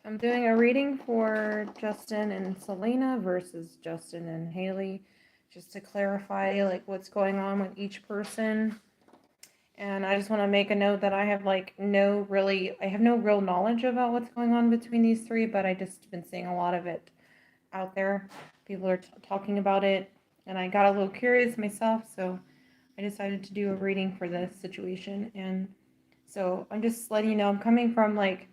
I'm doing a reading for Justin and Selena versus Justin and Hailey, just to clarify like what's going on with each person. And I just want to make a note that I have no real knowledge about what's going on between these three, but I just been seeing a lot of it out there. People are talking about it, and I got a little curious myself, so I decided to do a reading for this situation. And so I'm just letting you know I'm coming from like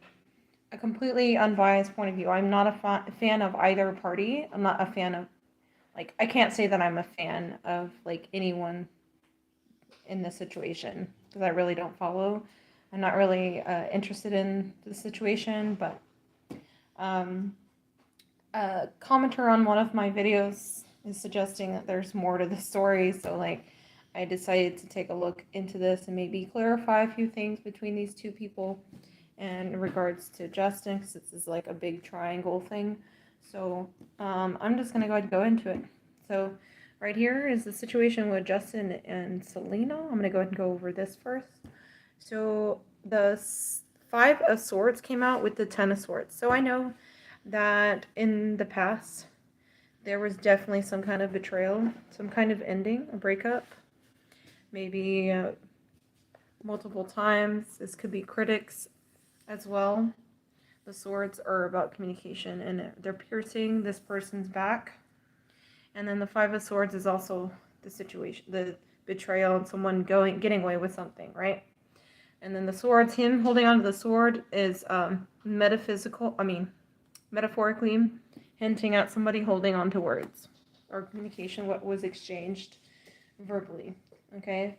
a completely unbiased point of view. I'm not a fan of either party. I'm not a fan of, like, I can't say that I'm a fan of, like, anyone in this situation because I really don't follow. I'm not really interested in the situation, but a commenter on one of my videos is suggesting that there's more to the story, so, like, I decided to take a look into this and maybe clarify a few things between these two people. And in regards to Justin, because this is like a big triangle thing. So I'm just going to go ahead and go into it. So right here is the situation with Justin and Selena. I'm going to go ahead and go over this first. So the Five of Swords came out with the Ten of Swords. So I know that in the past, there was definitely some kind of betrayal, some kind of ending, a breakup, maybe multiple times. This could be critics as well. The swords are about communication, and they're piercing this person's back. And then the Five of Swords is also the situation, the betrayal, and someone getting away with something, right? And then the swords, him holding onto the sword is metaphorically hinting at somebody holding on to words or communication, what was exchanged verbally. Okay,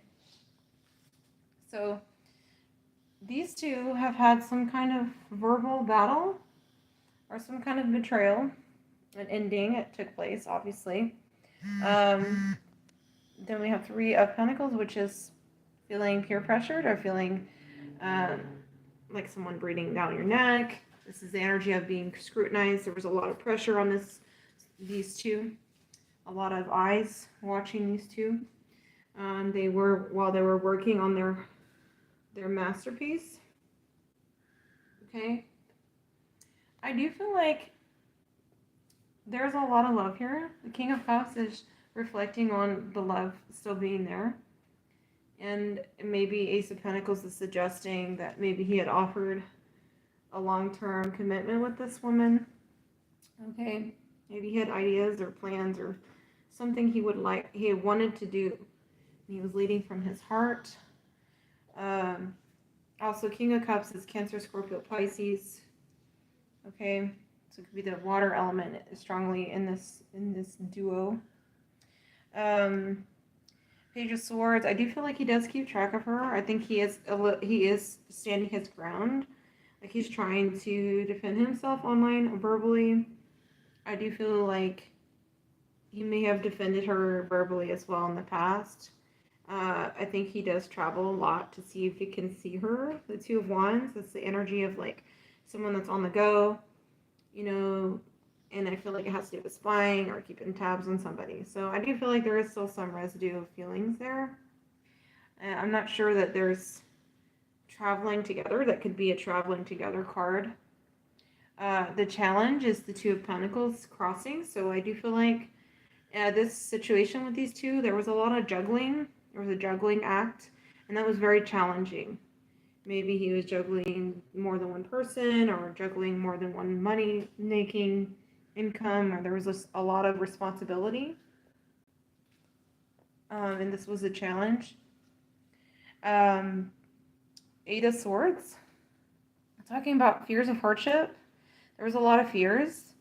so these two have had some kind of verbal battle or some kind of betrayal, an ending. It took place, obviously. Then we have Three of Pentacles, which is feeling peer pressured or feeling like someone breathing down your neck. This is the energy of being scrutinized. There was a lot of pressure on these two. A lot of eyes watching these two. While they were working on their masterpiece. Okay. I do feel like there's a lot of love here. The King of Cups is reflecting on the love still being there. And maybe Ace of Pentacles is suggesting that maybe he had offered a long-term commitment with this woman. Okay. Maybe he had ideas or plans or something he wanted to do. He was leading from his heart. Also, King of Cups is Cancer, Scorpio, Pisces. Okay, so it could be the water element strongly in this duo. Page of Swords. I do feel like he does keep track of her. I think he is standing his ground. Like he's trying to defend himself online verbally. I do feel like he may have defended her verbally as well in the past. I think he does travel a lot to see if he can see her. The Two of Wands, that's the energy of like someone that's on the go, and I feel like it has to do with spying or keeping tabs on somebody. So I do feel like there is still some residue of feelings there. I'm not sure that there's traveling together. That could be a traveling together card. The challenge is the Two of Pentacles crossing. So I do feel like this situation with these two, there was a lot of juggling. There was a juggling act, and that was very challenging. Maybe he was juggling more than one person or juggling more than one money-making income, or there was just a lot of responsibility. And this was a challenge. Eight of Swords. Talking about fears of hardship. There was a lot of fears.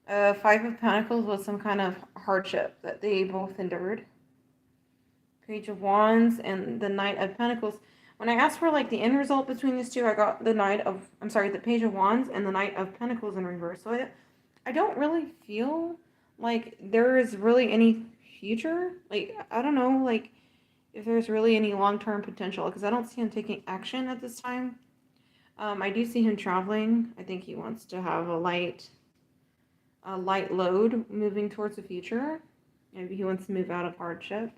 Five of Pentacles was some kind of hardship that they both endured. Page of Wands and the Knight of Pentacles. When I asked for like the end result between these two, I got the Page of Wands and the Knight of Pentacles in reverse. So I don't really feel like there is really any future. Like, I don't know, like, if there's really any long-term potential, because I don't see him taking action at this time. I do see him traveling. I think he wants to have a light load moving towards the future. Maybe he wants to move out of hardship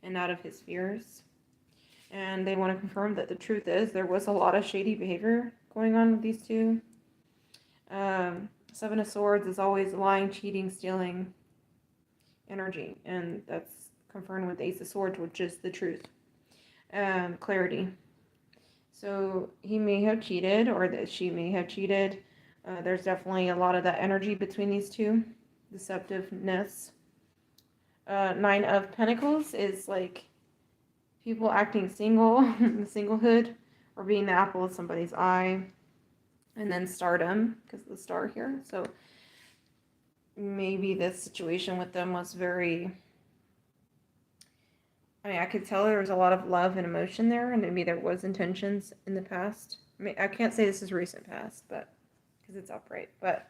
and out of his fears. And they want to confirm that the truth is there was a lot of shady behavior going on with these two. Seven of Swords is always lying, cheating, stealing energy, and that's confirmed with Ace of Swords, which is the truth. Clarity. So he may have cheated, or that she may have cheated. There's definitely a lot of that energy between these two. Deceptiveness. Nine of Pentacles is like people acting single, singlehood, or being the apple of somebody's eye. And then stardom, because of the star here. So maybe this situation with them was very... I mean, I could tell there was a lot of love and emotion there, and maybe there was intentions in the past. I mean, I can't say this is recent past, but because it's upright. But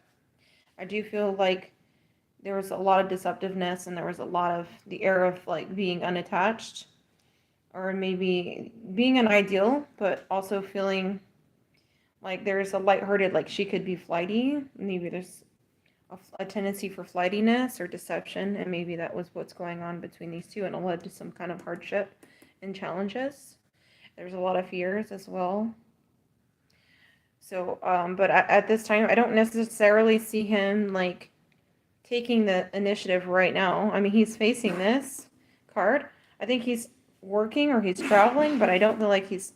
I do feel like there was a lot of deceptiveness, and there was a lot of the air of like being unattached, or maybe being an ideal, but also feeling like there's a lighthearted, like she could be flighty. Maybe there's a tendency for flightiness or deception, and maybe that was what's going on between these two, and it led to some kind of hardship and challenges. There's a lot of fears as well. So, but at this time, I don't necessarily see him like taking the initiative right now. I mean, he's facing this card. I think he's working or he's traveling, but I don't feel like he's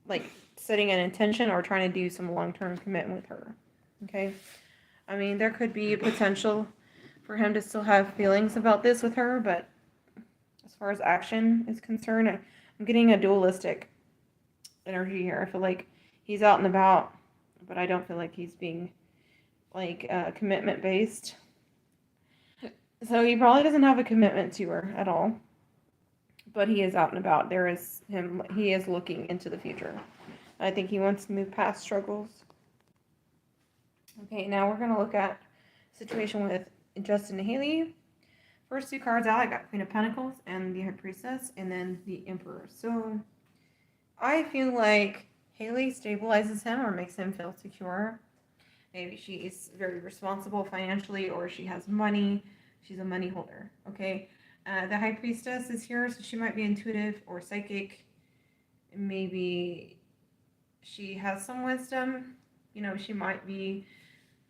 like setting an intention or trying to do some long-term commitment with her. Okay. I mean, there could be a potential for him to still have feelings about this with her, but as far as action is concerned, I'm getting a dualistic energy here. I feel like he's out and about, but I don't feel like he's being like commitment based. So he probably doesn't have a commitment to her at all, but he is out and about. He is looking into the future. I think he wants to move past struggles. Okay, now we're going to look at situation with Justin and Hailey. First two cards out, I got Queen of Pentacles and the High Priestess, and then the Emperor. So I feel like Hailey stabilizes him or makes him feel secure. Maybe she is very responsible financially, or she has money. She's a money holder, okay? The High Priestess is here, so she might be intuitive or psychic. Maybe she has some wisdom. You know, she might be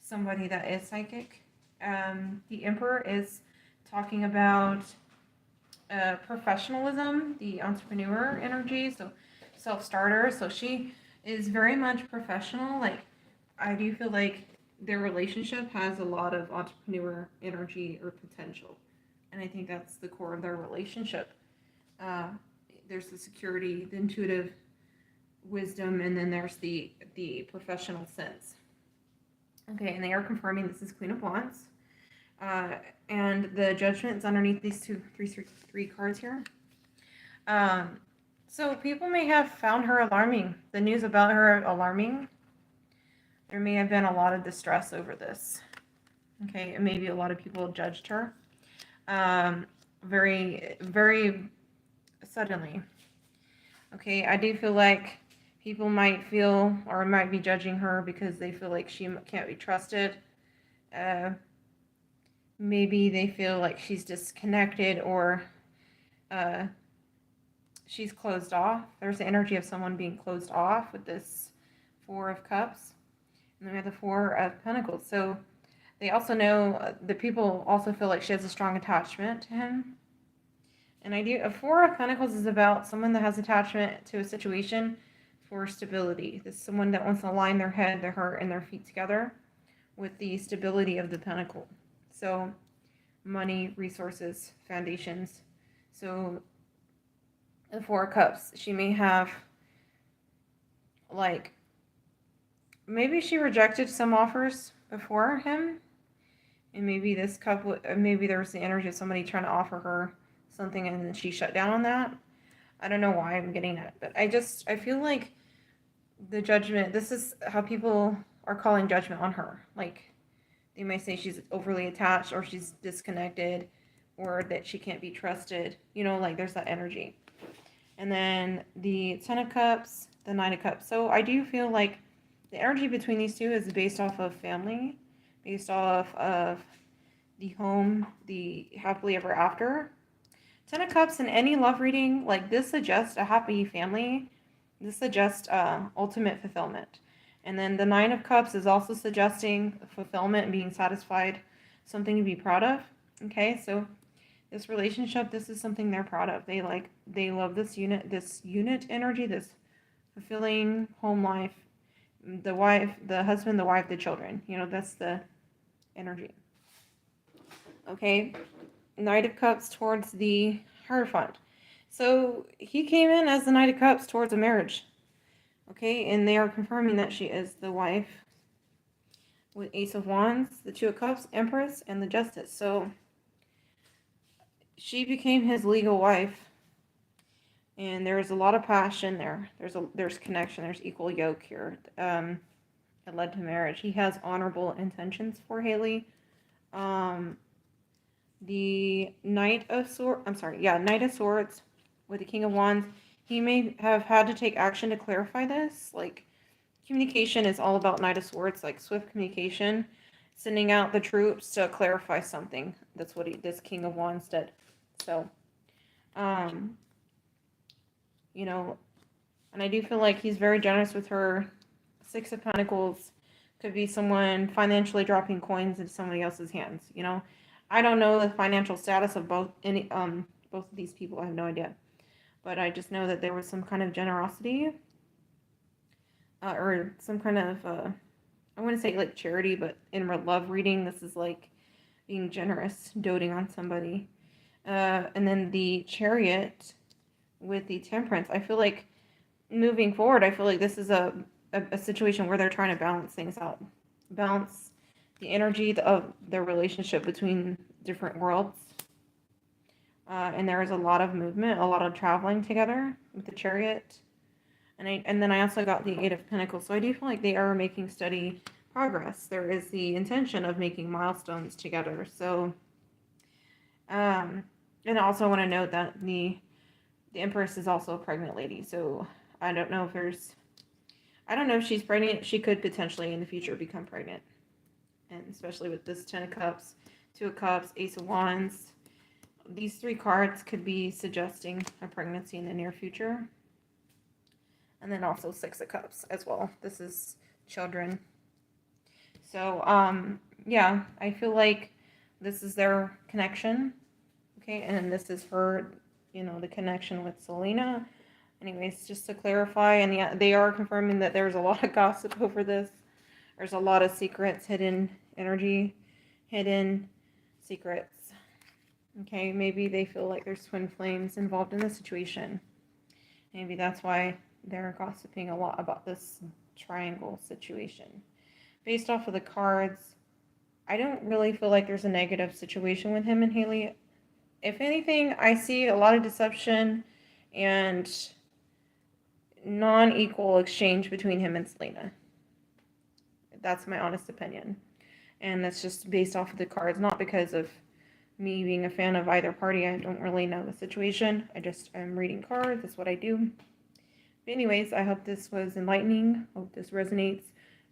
somebody that is psychic. The Emperor is talking about professionalism, the entrepreneur energy, so self-starter. So she is very much professional. Like, I do feel like their relationship has a lot of entrepreneur energy or potential. And I think that's the core of their relationship. There's the security, the intuitive wisdom, and then there's the professional sense. Okay, and they are confirming this is Queen of Wands. And the Judgment is underneath these three cards here. So people may have found her alarming. The news about her alarming. There may have been a lot of distress over this. Okay, and maybe a lot of people judged her. Very, very suddenly. Okay, I do feel like people might feel or might be judging her because they feel like she can't be trusted. Maybe they feel like she's disconnected or she's closed off. There's the energy of someone being closed off with this Four of Cups. And then we have the Four of Pentacles. So they also know, the people also feel like she has a strong attachment to him. And a Four of Pentacles is about someone that has attachment to a situation for stability. This is someone that wants to align their head, their heart, and their feet together with the stability of the Pentacle. So money, resources, foundations. So the Four of Cups, she may have, like, maybe she rejected some offers before him. And maybe this cup, maybe there was the energy of somebody trying to offer her something and then she shut down on that. I don't know why I'm getting that, but I feel like the Judgment, this is how people are calling judgment on her. Like, they may say she's overly attached or she's disconnected or that she can't be trusted. You know, like there's that energy. And then the Ten of Cups, the Nine of Cups. So I do feel like the energy between these two is based off of family, based off of the home, the happily ever after. Ten of Cups in any love reading, like this suggests a happy family. This suggests ultimate fulfillment. And then the Nine of Cups is also suggesting fulfillment and being satisfied, something to be proud of. Okay, so this relationship, this is something they're proud of. They love this unit energy, this fulfilling home life. The wife, the husband, the wife, the children. That's the energy. Okay, Knight of Cups towards the Hierophant. So he came in as the Knight of Cups towards a marriage. Okay, and they are confirming that she is the wife with Ace of Wands, the Two of Cups, Empress, and the Justice. So she became his legal wife, and there's a lot of passion there. There's connection. There's equal yoke here. It led to marriage. He has honorable intentions for Hailey. The Knight of Swords with the King of Wands. He may have had to take action to clarify this. Like, communication is all about Knight of Swords, like swift communication, sending out the troops to clarify something. That's what this King of Wands did. So, and I do feel like he's very generous with her. Six of Pentacles could be someone financially dropping coins into somebody else's hands. I don't know the financial status of both of these people. I have no idea. But I just know that there was some kind of generosity or some kind of, I wouldn't say like charity, but in love reading, this is like being generous, doting on somebody. And then the Chariot with the Temperance. I feel like moving forward, I feel like this is a situation where they're trying to balance things out. Balance the energy of their relationship between different worlds. And there is a lot of movement, a lot of traveling together with the Chariot. And then I also got the Eight of Pentacles. So I do feel like they are making steady progress. There is the intention of making milestones together. So, and I also want to note that the Empress is also a pregnant lady. So I don't know if she's pregnant. She could potentially in the future become pregnant. And especially with this 10 of Cups, 2 of Cups, Ace of Wands. These three cards could be suggesting a pregnancy in the near future. And then also 6 of Cups as well. This is children. So, yeah, I feel like this is their connection. Okay, and this is her, the connection with Selena. Anyways, just to clarify, and they are confirming that there's a lot of gossip over this. There's a lot of secrets, hidden energy, hidden secrets. Okay, maybe they feel like there's twin flames involved in the situation. Maybe that's why they're gossiping a lot about this triangle situation. Based off of the cards, I don't really feel like there's a negative situation with him and Hailey. If anything, I see a lot of deception and non-equal exchange between him and Selena. That's my honest opinion. And that's just based off of the cards, not because of me being a fan of either party. I don't really know the situation. I'm reading cards. That's what I do. But anyways, I hope this was enlightening. Hope this resonates.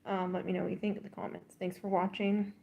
Let me know what you think in the comments. Thanks for watching.